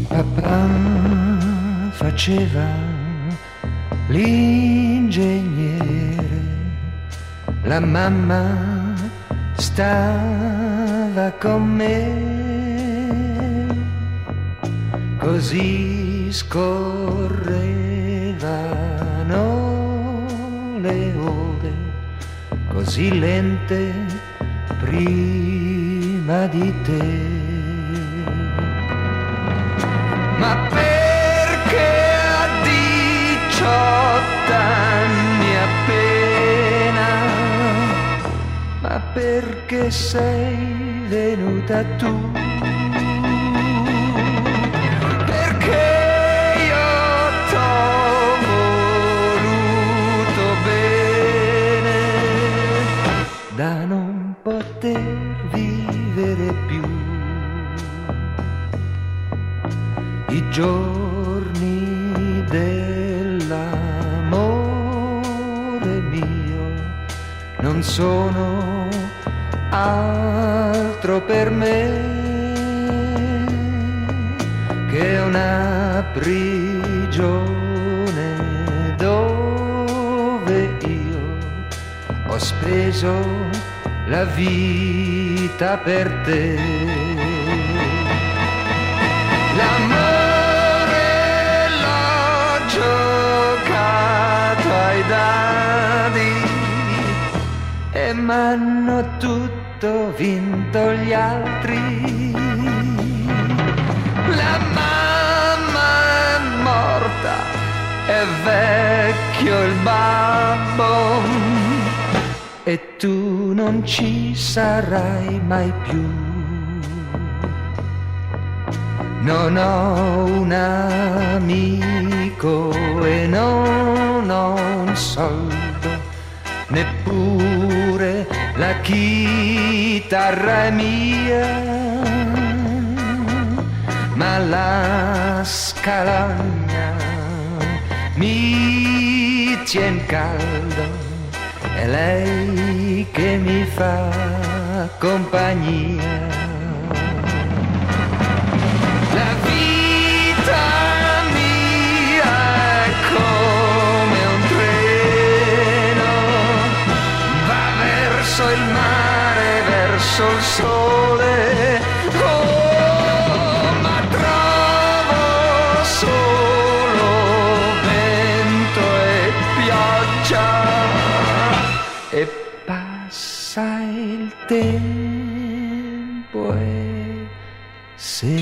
Papà faceva l'ingegnere, la mamma stava con me, così scorrevano le ore, così lente prima di te. Ma perché a 18 anni appena, ma perché sei venuta tu? Perché io t'ho voluto bene da non poter vivere più. I giorni dell'amore mio non sono altro per me che una prigione dove io ho speso la vita per te. L'amore l'ho giocato ai dadi e m'hanno tutto vinto gli altri. La mamma è morta, è vecchio il babbo e tu non ci sarai mai più. Non ho un amico e non ho un soldo, neppure la chitarra è mia, ma la scalogna mi tien caldo, è lei che mi fa compagnia. La vita mia è come un treno, va verso il mare, verso il sole, oh, ma trovo solo vento e pioggia e passa il tempo e se